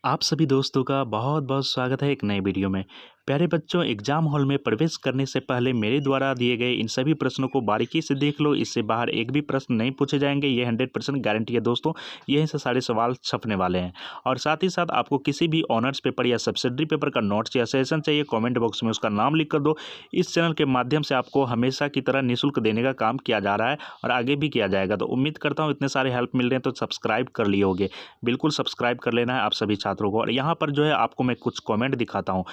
आप सभी दोस्तों का बहुत बहुत स्वागत है एक नए वीडियो में। प्यारे बच्चों, एग्जाम हॉल में प्रवेश करने से पहले मेरे द्वारा दिए गए इन सभी प्रश्नों को बारीकी से देख लो। इससे बाहर एक भी प्रश्न नहीं पूछे जाएंगे, ये 100% गारंटी है दोस्तों। यहीं से सारे सवाल छपने वाले हैं। और साथ ही साथ आपको किसी भी ऑनर्स पेपर या सब्सिडरी पेपर का नोट्स या सेशन चाहिए, कॉमेंट बॉक्स में उसका नाम लिख कर दो। इस चैनल के माध्यम से आपको हमेशा की तरह निःशुल्क देने का काम किया जा रहा है और आगे भी किया जाएगा। तो उम्मीद करता हूँ इतने सारे हेल्प मिल रहे हैं तो सब्सक्राइब कर लिए होगे। बिल्कुल सब्सक्राइब कर लेना है आप सभी छात्रों को। और यहाँ पर जो है आपको मैं कुछ कमेंट दिखाता हूँ।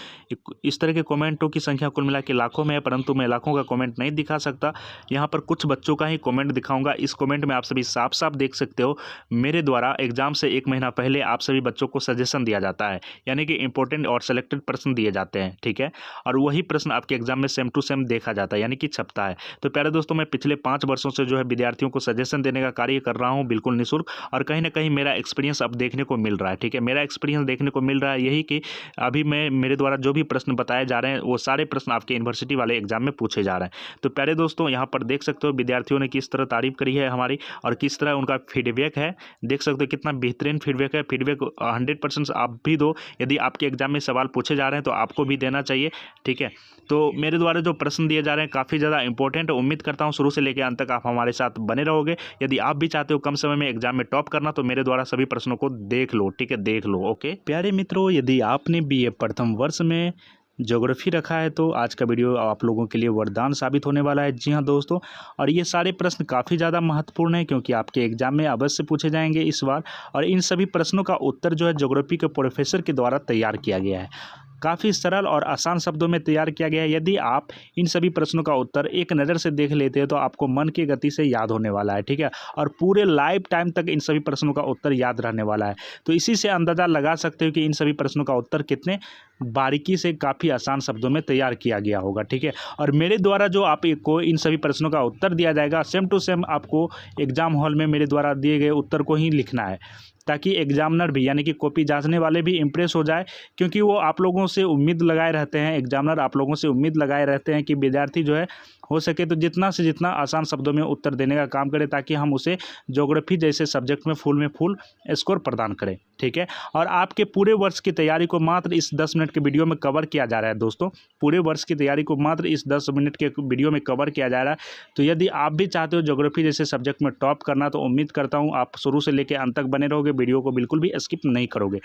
इस तरह के कमेंटों की संख्या कुल मिला के लाखों में है, परंतु मैं लाखों का कमेंट नहीं दिखा सकता। यहाँ पर कुछ बच्चों का ही कमेंट दिखाऊंगा। इस कमेंट में आप सभी साफ साफ देख सकते हो, मेरे द्वारा एग्जाम से 1 महीना पहले आप सभी बच्चों को सजेशन दिया जाता है, यानी कि इंपॉर्टेंट और सेलेक्टेड प्रश्न दिए जाते हैं, ठीक है। और वही प्रश्न आपके एग्जाम में सेम टू सेम देखा जाता है, यानी कि छपता है। तो प्यारे दोस्तों, मैं पिछले 5 वर्षों से जो है विद्यार्थियों को सजेशन देने का कार्य कर रहा हूँ, बिल्कुल निःशुल्क। और कहीं ना कहीं मेरा एक्सपीरियंस अब देखने को मिल रहा है, ठीक है। मेरा एक्सपीरियंस देखने को मिल रहा है यही कि अभी मेरे द्वारा जो भी प्रश्न बताए जा रहे हैं वो सारे प्रश्न आपके यूनिवर्सिटी वाले एग्जाम में पूछे जा रहे हैं। तो प्यारे दोस्तों, यहाँ पर देख सकते हो विद्यार्थियों ने किस तरह तारीफ करी है हमारी और किस तरह उनका फीडबैक है। देख सकते हो कितना बेहतरीन फीडबैक है। फीडबैक 100% आप भी दो। यदि आपके एग्जाम में सवाल पूछे जा रहे हैं तो आपको भी देना चाहिए, ठीक है। तो मेरे द्वारा जो प्रश्न दिए जा रहे हैं काफ़ी ज़्यादा इंपॉर्टेंट। उम्मीद करता हूँ शुरू से लेकर अंत तक आप हमारे साथ बने रहोगे। यदि आप भी चाहते हो कम समय में एग्जाम में टॉप करना तो मेरे द्वारा सभी प्रश्नों को देख लो, ठीक है, देख लो। ओके प्यारे मित्रों, यदि आपने बीए प्रथम वर्ष में ज्योग्राफी रखा है तो आज का वीडियो आप लोगों के लिए वरदान साबित होने वाला है। जी हाँ दोस्तों, और ये सारे प्रश्न काफ़ी ज़्यादा महत्वपूर्ण हैं क्योंकि आपके एग्जाम में अवश्य पूछे जाएंगे इस बार। और इन सभी प्रश्नों का उत्तर जो है ज्योग्राफी के प्रोफेसर के द्वारा तैयार किया गया है। काफ़ी सरल और आसान शब्दों में तैयार किया गया है। यदि आप इन सभी प्रश्नों का उत्तर एक नज़र से देख लेते हैं तो आपको मन की गति से याद होने वाला है, ठीक है। और पूरे लाइफ टाइम तक इन सभी प्रश्नों का उत्तर याद रहने वाला है। तो इसी से अंदाज़ा लगा सकते हो कि इन सभी प्रश्नों का उत्तर कितने बारीकी से काफ़ी आसान शब्दों में तैयार किया गया होगा, ठीक है। और मेरे द्वारा जो आपको इन सभी प्रश्नों का उत्तर दिया जाएगा सेम टू सेम आपको एग्जाम हॉल में मेरे द्वारा दिए गए उत्तर को ही लिखना है, ताकि एग्जामिनर भी यानी कि कॉपी जांचने वाले भी इम्प्रेस हो जाए। क्योंकि वो आप लोगों से उम्मीद लगाए रहते हैं, एग्जामिनर आप लोगों से उम्मीद लगाए रहते हैं कि विद्यार्थी जो है हो सके तो जितना से जितना आसान शब्दों में उत्तर देने का काम करें, ताकि हम उसे ज्योग्राफी जैसे सब्जेक्ट में फुल स्कोर प्रदान करें, ठीक है। और आपके पूरे वर्ष की तैयारी को मात्र इस 10 मिनट के वीडियो में कवर किया जा रहा है दोस्तों। पूरे वर्ष की तैयारी को मात्र इस 10 मिनट के वीडियो में कवर किया जा रहा है। तो यदि आप भी चाहते हो ज्योग्राफी जैसे सब्जेक्ट में टॉप करना तो उम्मीद करता हूँ आप शुरू से लेकर अंत तक बने रहोगे, वीडियो को बिल्कुल भी स्किप नहीं करोगे।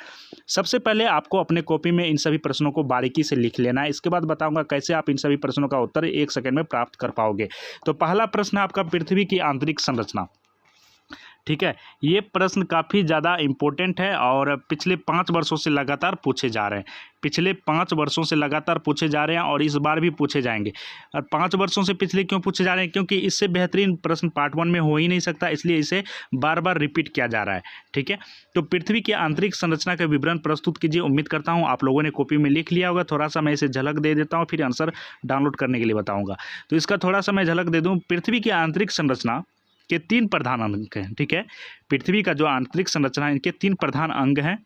सबसे पहले आपको अपने कॉपी में इन सभी प्रश्नों को बारीकी से लिख लेना है। इसके बाद बताऊंगा कैसे आप इन सभी प्रश्नों का उत्तर 1 सेकंड में प्राप्त कर पाओगे। तो पहला प्रश्न आपका पृथ्वी की आंतरिक संरचना, ठीक है। ये प्रश्न काफ़ी ज़्यादा इम्पोर्टेंट है और पिछले 5 वर्षों से लगातार पूछे जा रहे हैं। पिछले 5 वर्षों से लगातार पूछे जा रहे हैं और इस बार भी पूछे जाएंगे। और 5 वर्षों से पिछले क्यों पूछे जा रहे हैं? क्योंकि इससे बेहतरीन प्रश्न पार्ट 1 में हो ही नहीं सकता, इसलिए इसे बार बार रिपीट किया जा रहा है, ठीक है। तो पृथ्वी की आंतरिक संरचना का विवरण प्रस्तुत कीजिए। उम्मीद करता हूँ आप लोगों ने कॉपी में लिख लिया होगा। थोड़ा सा मैं इसे झलक दे देता हूँ, फिर आंसर डाउनलोड करने के लिए बताऊँगा। तो इसका थोड़ा सा मैं झलक दे दूँ। पृथ्वी की आंतरिक संरचना के 3 प्रधान अंग हैं, ठीक है। पृथ्वी का जो आंतरिक संरचना है इनके 3 प्रधान अंग हैं।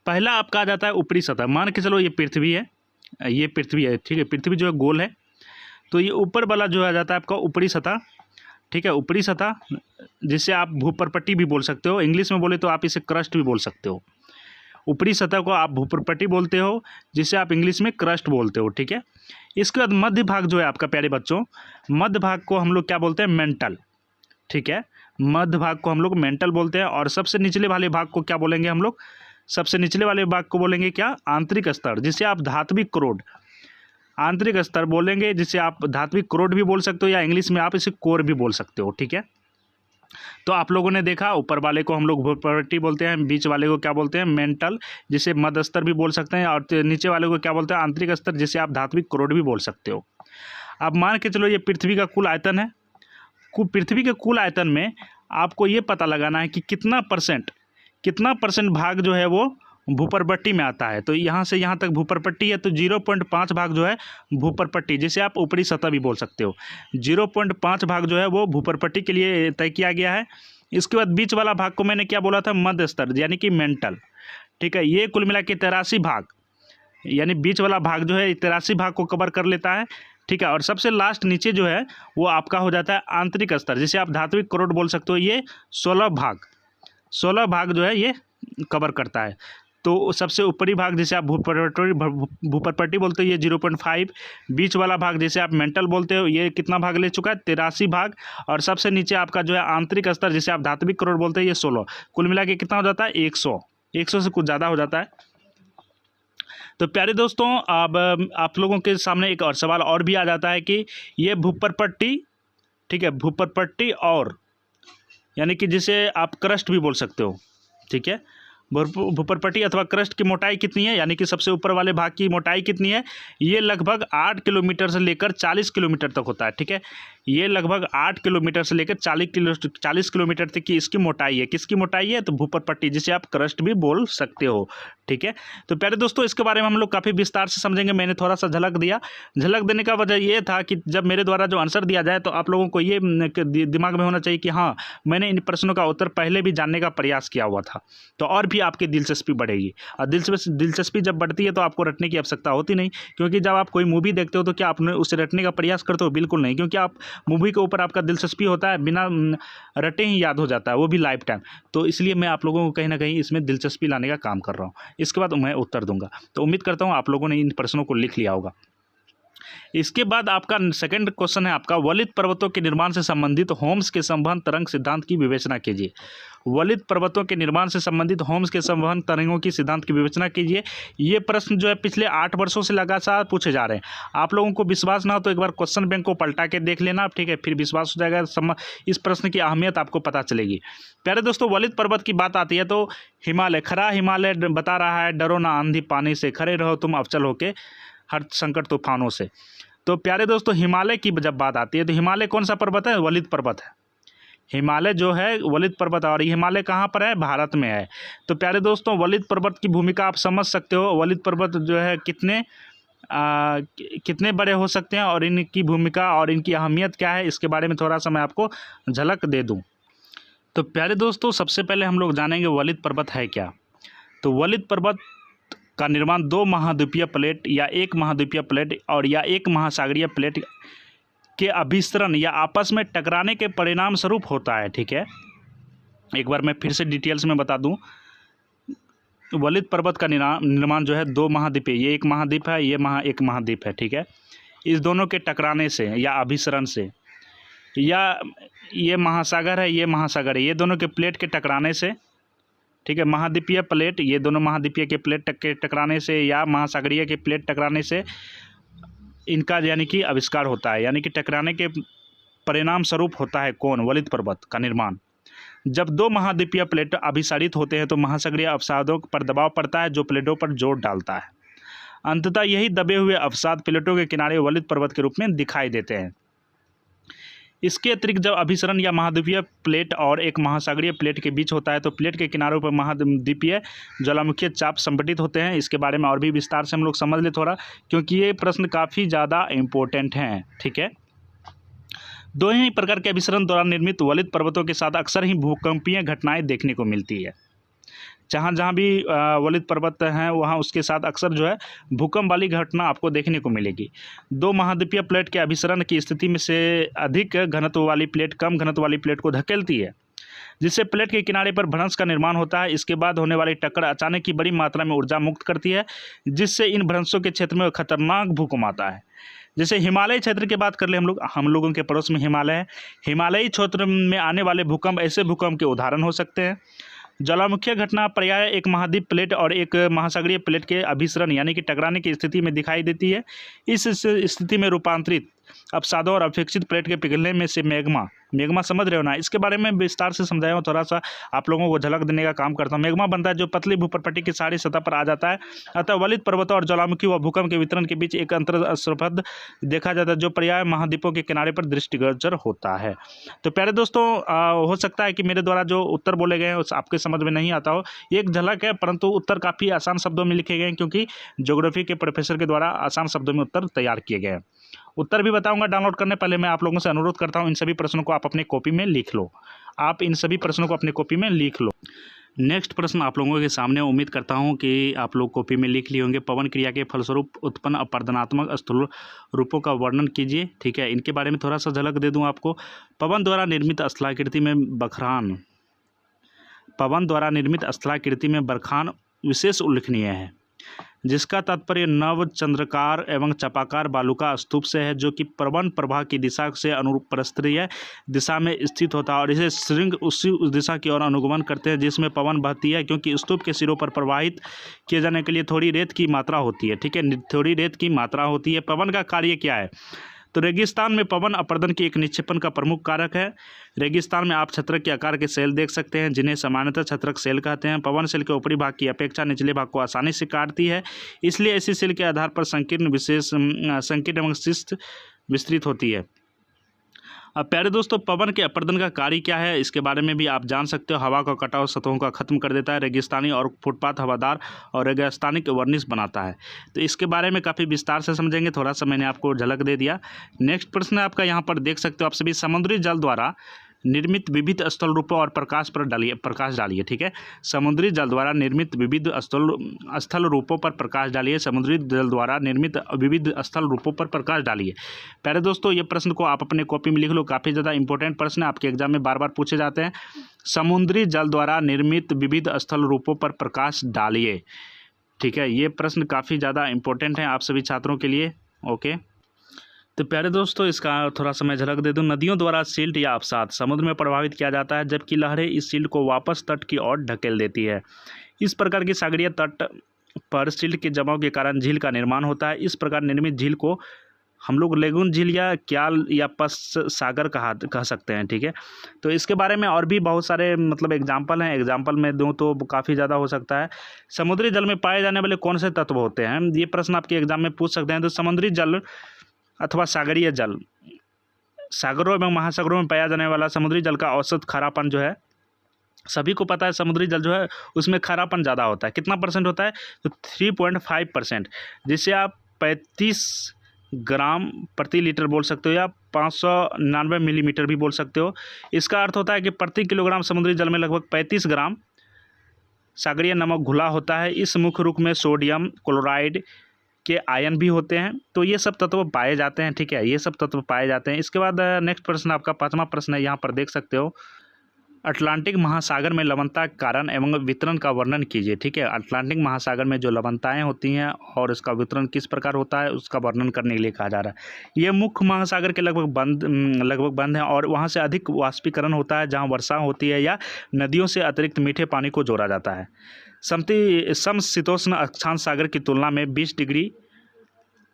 पहला आपका आ जाता है ऊपरी सतह। मान के चलो ये पृथ्वी है, ये पृथ्वी है, ठीक है। पृथ्वी जो है गोल है, तो ये ऊपर वाला जो आ जाता है आपका ऊपरी सतह, ठीक है। ऊपरी सतह जिसे आप भूपर्पट्टी भी बोल सकते हो, इंग्लिश में बोले तो आप इसे क्रस्ट भी बोल सकते हो। ऊपरी सतह को आप भूपर्पट्टी बोलते हो, जिसे आप इंग्लिश में क्रस्ट बोलते हो, ठीक है। इसके बाद मध्य भाग जो है आपका प्यारे बच्चों, मध्य भाग को हम लोग क्या बोलते हैं? मेंटल, ठीक है। मध्य भाग को हम लोग मेंटल बोलते हैं। और सबसे निचले वाले भाग को क्या बोलेंगे हम लोग? सबसे निचले वाले भाग को बोलेंगे क्या? आंतरिक स्तर, जिसे आप धात्विक क्रोड, आंतरिक स्तर बोलेंगे, जिसे आप धात्विक क्रोड भी बोल सकते हो या इंग्लिश में आप इसे कोर भी बोल सकते हो, ठीक है। तो आप लोगों ने देखा, ऊपर वाले को हम लोग भूपर्पट्टी बोलते हैं, बीच वाले को क्या बोलते हैं? मेंटल, जिसे मध्य स्तर भी बोल सकते हैं, और नीचे वाले को क्या बोलते हैं? आंतरिक स्तर, जिसे आप धात्विक क्रोड भी बोल सकते हो। अब मान के चलो ये पृथ्वी का कुल आयतन है। पृथ्वी के कुल आयतन में आपको ये पता लगाना है कि कितना परसेंट भाग जो है वो भूपर्पट्टी में आता है। तो यहाँ से यहाँ तक भूपर्पट्टी है, तो 0.5 भाग जो है भूपर्पट्टी, जिसे आप ऊपरी सतह भी बोल सकते हो। 0.5 भाग जो है वो भूपर्पट्टी के लिए तय किया गया है। इसके बाद बीच वाला भाग को मैंने क्या बोला था? मध्य स्तर, यानी कि मेंटल, ठीक है। ये कुल मिला के 83 भाग, यानी बीच वाला भाग जो है 83 भाग को कवर कर लेता है, ठीक है। और सबसे लास्ट नीचे जो है वो आपका हो जाता है आंतरिक स्तर, जिसे आप धात्विक क्रोड बोल सकते हो। ये 16 भाग जो है ये कवर करता है। तो सबसे ऊपरी भाग जिसे आप भूपरपट्टी बोलते हो ये 0.5, बीच वाला भाग जिसे आप मेंटल बोलते हो ये कितना भाग ले चुका है 83 भाग, और सबसे नीचे आपका जो है आंतरिक स्तर जिसे आप धात्विक करोड़ बोलते हैं ये 16। कुल मिला के कितना हो जाता है 100 से कुछ ज़्यादा हो जाता है। तो प्यारे दोस्तों, अब आप लोगों के सामने एक और सवाल और भी आ जाता है कि ये भूपरपट्टी, ठीक है, भूपरपट्टी और यानी कि जिसे आप क्रस्ट भी बोल सकते हो, ठीक है, भूपरपट्टी अथवा क्रस्ट की मोटाई कितनी है, यानी कि सबसे ऊपर वाले भाग की मोटाई कितनी है, ये लगभग 8 किलोमीटर से लेकर 40 किलोमीटर तक होता है, ठीक है, ये लगभग 8 किलोमीटर से लेकर 40 किलोमीटर तक की इसकी मोटाई है। किसकी मोटाई है? तो भूपरपट्टी, जिसे आप क्रस्ट भी बोल सकते हो, ठीक है। तो प्यारे दोस्तों, इसके बारे में हम लोग काफ़ी विस्तार से समझेंगे। मैंने थोड़ा सा झलक दिया। झलक देने का वजह ये था कि जब मेरे द्वारा जो आंसर दिया जाए तो आप लोगों को ये दिमाग में होना चाहिए कि हाँ, मैंने इन प्रश्नों का उत्तर पहले भी जानने का प्रयास किया हुआ था, तो और भी आपकी दिलचस्पी बढ़ेगी। और दिलचस्पी जब बढ़ती है तो आपको रटने की आवश्यकता होती नहीं, क्योंकि जब आप कोई मूवी देखते हो तो क्या आपने उसे रटने का प्रयास करते हो? बिल्कुल नहीं, क्योंकि आप मूवी के ऊपर आपका दिलचस्पी होता है, बिना रटे ही याद हो जाता है, वो भी लाइफ टाइम। तो इसलिए मैं आप लोगों को कहीं ना कहीं इसमें दिलचस्पी लाने का काम कर रहा हूँ। इसके बाद मैं उत्तर दूंगा। तो उम्मीद करता हूँ आप लोगों ने इन प्रश्नों को लिख लिया होगा। इसके बाद आपका सेकंड क्वेश्चन है आपका, वलित पर्वतों के निर्माण से संबंधित होम्स के संवहन तरंग सिद्धांत की विवेचना कीजिए। वलित पर्वतों के निर्माण से संबंधित होम्स के संवहन तरंगों की सिद्धांत की विवेचना कीजिए। ये प्रश्न जो है पिछले 8 वर्षों से लगातार पूछे जा रहे हैं। आप लोगों को विश्वास ना हो तो एक बार क्वेश्चन बैंक को पलटा के देख लेना, ठीक है, फिर विश्वास हो जाएगा, इस प्रश्न की अहमियत आपको पता चलेगी। प्यारे दोस्तों, वलित पर्वत की बात आती है तो हिमालय, खरा हिमालय बता रहा है, डरो ना आंधी पानी से, खड़े रहो तुम अवचल होके हर संकट तूफानों से। तो प्यारे दोस्तों, हिमालय की जब बात आती है तो हिमालय कौन सा पर्वत है? वलित पर्वत है। हिमालय जो है वलित पर्वत है, और हिमालय कहाँ पर है? भारत में है। तो प्यारे दोस्तों, वलित पर्वत की भूमिका आप समझ सकते हो। वलित पर्वत जो है कितने बड़े हो सकते हैं और इनकी भूमिका और इनकी अहमियत क्या है, इसके बारे में थोड़ा सा मैं आपको झलक दे दूँ। तो प्यारे दोस्तों, सबसे पहले हम लोग जानेंगे वलित पर्वत है क्या। तो वलित पर्वत का निर्माण 2 महाद्वीपीय प्लेट या एक महाद्वीपीय प्लेट और या एक महासागरीय प्लेट के अभिसरण या आपस में टकराने के परिणाम स्वरूप होता है, ठीक है। एक बार मैं फिर से डिटेल्स में बता दूं, वलित पर्वत का निर्माण जो है 2 महाद्वीप, ये एक महाद्वीप है, ये एक महाद्वीप है, ठीक है। इस दोनों के टकराने से या अभिसरण से, या ये महासागर है, ये महासागर है, ये दोनों के प्लेट के टकराने से, ठीक है, महाद्वीपीय प्लेट, ये दोनों महाद्वीपीय के प्लेट के टकराने से या महासागरीय के प्लेट टकराने से इनका यानी कि आविष्कार होता है, यानी कि टकराने के परिणाम स्वरूप होता है कौन? वलित पर्वत का निर्माण। जब 2 महाद्वीपीय प्लेट अभिसारित होते हैं तो महासागरीय अवसादों पर दबाव पड़ता है जो प्लेटों पर जोर डालता है। अंततः यही दबे हुए अवसाद प्लेटों के किनारे वलित पर्वत के रूप में दिखाई देते हैं। इसके अतिरिक्त जब अभिसरण या महाद्वीपीय प्लेट और एक महासागरीय प्लेट के बीच होता है तो प्लेट के किनारों पर महाद्वीपीय ज्वालामुखीय चाप संपटित होते हैं। इसके बारे में और भी विस्तार से हम लोग समझ ले थोड़ा, क्योंकि ये प्रश्न काफ़ी ज़्यादा इम्पोर्टेंट हैं, ठीक है। 2 ही प्रकार के अभिसरण द्वारा निर्मित वलित पर्वतों के साथ अक्सर ही भूकंपीय घटनाएं देखने को मिलती है। जहाँ भी वलित पर्वत हैं वहाँ उसके साथ अक्सर जो है भूकंप वाली घटना आपको देखने को मिलेगी। 2 महाद्वीपीय प्लेट के अभिसरण की स्थिति में से अधिक घनत्व वाली प्लेट कम घनत्व वाली प्लेट को धकेलती है, जिससे प्लेट के किनारे पर भ्रंश का निर्माण होता है। इसके बाद होने वाली टक्कर अचानक की बड़ी मात्रा में ऊर्जा मुक्त करती है, जिससे इन भ्रंशों के क्षेत्र में खतरनाक भूकंप आता है। जैसे हिमालयी क्षेत्र की बात कर ले हम लोगों के पड़ोस में हिमालय है। हिमालयी क्षेत्र में आने वाले भूकंप ऐसे भूकंप के उदाहरण हो सकते हैं। ज्वालामुखीय घटना प्रायः एक महाद्वीप प्लेट और एक महासागरीय प्लेट के अभिसरण यानी कि टकराने की स्थिति में दिखाई देती है। इस स्थिति में रूपांतरित अवसादों और अपेक्षित प्लेट के पिघलने में से मैग्मा समझ रहे हो ना, इसके बारे में विस्तार से समझाया हूँ, थोड़ा सा आप लोगों को झलक देने का काम करता हूँ। मैग्मा बनता है जो पतली भूपरपट्टी की सारी सतह पर आ जाता है। अतः वलित पर्वतों और ज्वालामुखी व भूकंप के वितरण के बीच एक अंतर संबंध देखा जाता है जो प्रायः महाद्वीपों के किनारे पर दृष्टिगोचर होता है। तो प्यारे दोस्तों, हो सकता है कि मेरे द्वारा जो उत्तर बोले गए हैं उस आपके समझ में नहीं आता हो, एक झलक है, परंतु उत्तर काफ़ी आसान शब्दों में लिखे गए हैं क्योंकि ज्योग्राफी के प्रोफेसर के द्वारा आसान शब्दों में उत्तर तैयार किए गए हैं। उत्तर भी बताऊंगा डाउनलोड करने पहले मैं आप लोगों से अनुरोध करता हूं इन सभी प्रश्नों को आप अपने कॉपी में लिख लो। आप इन सभी प्रश्नों को अपने कॉपी में लिख लो। नेक्स्ट प्रश्न आप लोगों के सामने, उम्मीद करता हूं कि आप लोग कॉपी में लिख लिए होंगे। पवन क्रिया के फलस्वरूप उत्पन्न अपरदनात्मक स्थूल रूपों का वर्णन कीजिए, ठीक है। इनके बारे में थोड़ा सा झलक दे दूँ आपको। पवन द्वारा निर्मित स्थलाकृति में बरखान विशेष उल्लेखनीय है, जिसका तात्पर्य नव चंद्रकार एवं चपाकार बालू का स्तूप से है, जो कि पवन प्रवाह की दिशा से अनुप्रस्थीय दिशा में स्थित होता है और इसे श्रृंग उसी उस दिशा की ओर अनुगमन करते हैं जिसमें पवन बहती है, क्योंकि स्तूप के सिरों पर प्रवाहित किए जाने के लिए थोड़ी रेत की मात्रा होती है। ठीक है, थोड़ी रेत की मात्रा होती है। पवन का कार्य क्या है? तो रेगिस्तान में पवन अपरदन की एक निक्षेपण का प्रमुख कारक है। रेगिस्तान में आप छत्रक के आकार के सेल देख सकते हैं, जिन्हें सामान्यतः छत्रक सेल कहते हैं। पवन सेल के ऊपरी भाग की अपेक्षा निचले भाग को आसानी से काटती है, इसलिए ऐसी सेल के आधार पर संकीर्ण एवं शिस्त विस्तृत होती है। अब प्यारे दोस्तों, पवन के अपरदन का कार्य क्या है, इसके बारे में भी आप जान सकते हो। हवा का कटाव सतहों का खत्म कर देता है। रेगिस्तानी और फुटपाथ हवादार और रेगिस्तानी के वर्निश बनाता है। तो इसके बारे में काफ़ी विस्तार से समझेंगे, थोड़ा सा मैंने आपको झलक दे दिया। नेक्स्ट प्रश्न आपका यहाँ पर देख सकते हो आप सभी, समुद्री जल द्वारा निर्मित विविध स्थल रूपों और प्रकाश डालिए। ठीक है, समुद्री जल द्वारा निर्मित विविध स्थल रूपों पर प्रकाश डालिए। समुद्री जल द्वारा निर्मित विविध स्थल रूपों पर प्रकाश डालिए। प्यारे दोस्तों, ये प्रश्न को आप अपने कॉपी में लिख लो, काफ़ी ज़्यादा इंपॉर्टेंट प्रश्न है, आपके एग्जाम में बार बार पूछे जाते हैं। समुद्री जल द्वारा निर्मित विविध स्थल रूपों पर प्रकाश डालिए। ठीक है, ये प्रश्न काफ़ी ज़्यादा इंपॉर्टेंट है आप सभी छात्रों के लिए। ओके, तो प्यारे दोस्तों, इसका थोड़ा सा मैं झलक दे दूं। नदियों द्वारा सिल्ट या अवसाद समुद्र में प्रभावित किया जाता है, जबकि लहरें इस सिल्ट को वापस तट की ओर ढकेल देती है। इस प्रकार की सागरीय तट पर सिल्ट के जमाव के कारण झील का निर्माण होता है। इस प्रकार निर्मित झील को हम लोग लेगून झील या क्याल या पस सागर कह सकते हैं। ठीक है, तो इसके बारे में और भी बहुत सारे मतलब एग्जाम्पल हैं। एग्जाम्पल में दूँ तो काफ़ी ज़्यादा हो सकता है। समुद्री जल में पाए जाने वाले कौन से तत्व होते हैं, ये प्रश्न आपके एग्जाम में पूछ सकते हैं। तो समुद्री जल अथवा सागरीय जल, सागरों एवं महासागरों में पाया जाने वाला समुद्री जल का औसत खारापन जो है, सभी को पता है समुद्री जल जो है उसमें खारापन ज़्यादा होता है। कितना परसेंट होता है? तो 3.5%, जिसे आप 35 ग्राम प्रति लीटर बोल सकते हो या 599 मिलीमीटर भी बोल सकते हो। इसका अर्थ होता है कि प्रति किलोग्राम समुद्री जल में लगभग 35 ग्राम सागरीय नमक घुला होता है। इस मुख्य रूप में सोडियम क्लोराइड के आयन भी होते हैं। तो ये सब तत्व पाए जाते हैं। ठीक है, ये सब तत्व पाए जाते हैं। इसके बाद नेक्स्ट प्रश्न आपका 5वां प्रश्न है, यहाँ पर देख सकते हो। अटलांटिक महासागर में लवणता के कारण एवं वितरण का वर्णन कीजिए। ठीक है, अटलांटिक महासागर में जो लवणताएं होती हैं और इसका वितरण किस प्रकार होता है उसका वर्णन करने के लिए कहा जा रहा है। ये मुख्य महासागर के लगभग बंद है और वहाँ से अधिक वाष्पीकरण होता है जहाँ वर्षा होती है या नदियों से अतिरिक्त मीठे पानी को जोड़ा जाता है। समशीतोष्ण अक्षांश सागर की तुलना में 20 डिग्री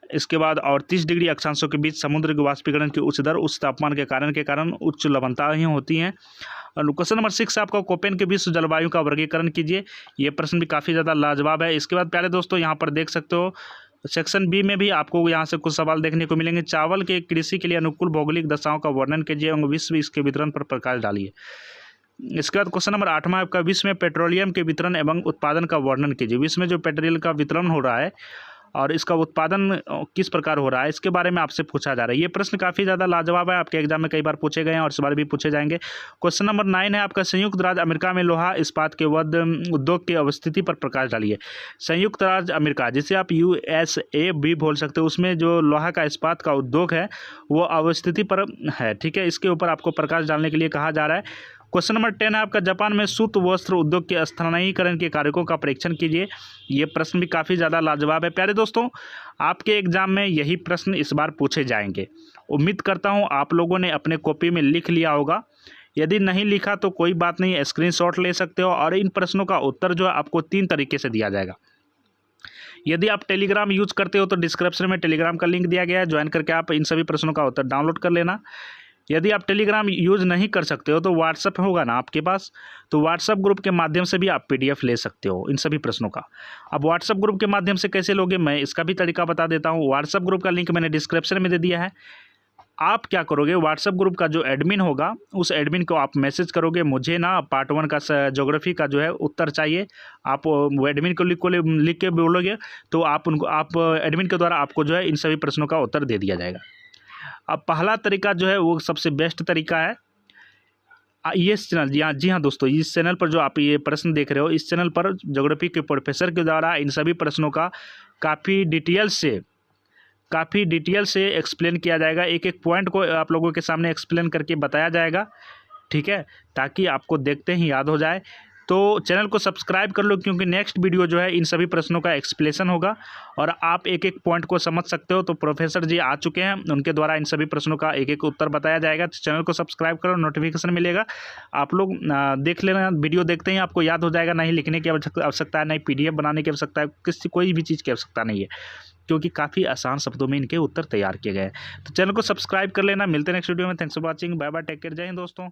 इसके बाद और 30 डिग्री अक्षांशों के बीच समुद्र के वाष्पीकरण की उच्च दर उच्च तापमान के कारण उच्च लवणता ही होती हैं। और क्वेश्चन नंबर 6 आपका कोपेन के विश्व जलवायु का वर्गीकरण कीजिए। ये प्रश्न भी काफ़ी ज़्यादा लाजवाब है। इसके बाद प्यारे दोस्तों, यहाँ पर देख सकते हो सेक्शन बी में भी आपको यहाँ से कुछ सवाल देखने को मिलेंगे। चावल के कृषि के लिए अनुकूल भौगोलिक दशाओं का वर्णन कीजिए एवं विश्व इसके वितरण पर प्रकाश डालिए। इसके बाद क्वेश्चन नंबर 8वां आपका विश्व में पेट्रोलियम के वितरण एवं उत्पादन का वर्णन कीजिए। विश्व में जो पेट्रोलियम का वितरण हो रहा है और इसका उत्पादन किस प्रकार हो रहा है इसके बारे में आपसे पूछा जा रहा है। ये प्रश्न काफ़ी ज़्यादा लाजवाब है, आपके एग्जाम में कई बार पूछे गए हैं और इस बार भी पूछे जाएंगे। क्वेश्चन नंबर 9 है आपका संयुक्त राज्य अमेरिका में लोहा इस्पात के उद्योग की अवस्थिति पर प्रकाश डालिए। संयुक्त राज्य अमेरिका, जिसे आप USA भी बोल सकते हो, उसमें जो लोहा का इस्पात का उद्योग है वो अवस्थिति पर है। ठीक है, इसके ऊपर आपको प्रकाश डालने के लिए कहा जा रहा है। क्वेश्चन नंबर 10 है आपका जापान में सूत वस्त्र उद्योग के स्थानीयकरण के कारकों का परीक्षण कीजिए। ये प्रश्न भी काफ़ी ज़्यादा लाजवाब है। प्यारे दोस्तों, आपके एग्जाम में यही प्रश्न इस बार पूछे जाएंगे। उम्मीद करता हूँ आप लोगों ने अपने कॉपी में लिख लिया होगा। यदि नहीं लिखा तो कोई बात नहीं, स्क्रीनशॉट ले सकते हो और इन प्रश्नों का उत्तर जो है आपको 3 तरीके से दिया जाएगा। यदि आप टेलीग्राम यूज करते हो तो डिस्क्रिप्शन में टेलीग्राम का लिंक दिया गया है, ज्वाइन करके आप इन सभी प्रश्नों का उत्तर डाउनलोड कर लेना। यदि आप टेलीग्राम यूज़ नहीं कर सकते हो तो व्हाट्सअप होगा ना आपके पास, तो व्हाट्सअप ग्रुप के माध्यम से भी आप PDF ले सकते हो इन सभी प्रश्नों का। अब व्हाट्सअप ग्रुप के माध्यम से कैसे लोगे, मैं इसका भी तरीका बता देता हूँ। व्हाट्सअप ग्रुप का लिंक मैंने डिस्क्रिप्शन में दे दिया है। आप क्या करोगे, व्हाट्सअप ग्रुप का जो एडमिन होगा उस एडमिन को आप मैसेज करोगे, मुझे ना पार्ट 1 का ज्योग्राफी का जो है उत्तर चाहिए। आप वो एडमिन को लिख के बोलोगे तो आप एडमिन के द्वारा आपको जो है इन सभी प्रश्नों का उत्तर दे दिया जाएगा। अब पहला तरीका जो है वो सबसे बेस्ट तरीका है। ये चैनल, जी हाँ दोस्तों, इस चैनल पर जो आप ये प्रश्न देख रहे हो, इस चैनल पर ज्योग्राफी के प्रोफेसर के द्वारा इन सभी प्रश्नों का काफ़ी डिटेल से एक्सप्लेन किया जाएगा। एक एक पॉइंट को आप लोगों के सामने एक्सप्लेन करके बताया जाएगा। ठीक है, ताकि आपको देखते ही याद हो जाए। तो चैनल को सब्सक्राइब कर लो, क्योंकि नेक्स्ट वीडियो जो है इन सभी प्रश्नों का एक्सप्लेनेशन होगा और आप एक एक पॉइंट को समझ सकते हो। तो प्रोफेसर जी आ चुके हैं, उनके द्वारा इन सभी प्रश्नों का एक एक उत्तर बताया जाएगा। तो चैनल को सब्सक्राइब करो, नोटिफिकेशन मिलेगा, आप लोग देख लेना। वीडियो देखते ही आपको याद हो जाएगा, नहीं लिखने की आवश्यकता है, नहीं PDF बनाने की आवश्यकता है, कोई भी चीज़ की आवश्यकता नहीं है, क्योंकि काफ़ी आसान शब्दों में इनके उत्तर तैयार किए गए हैं। तो चैनल को सब्सक्राइब कर लेना। मिलते हैं नेक्स्ट वीडियो में। Thanks for watching, bye bye, take care, जय हिंद दोस्तों।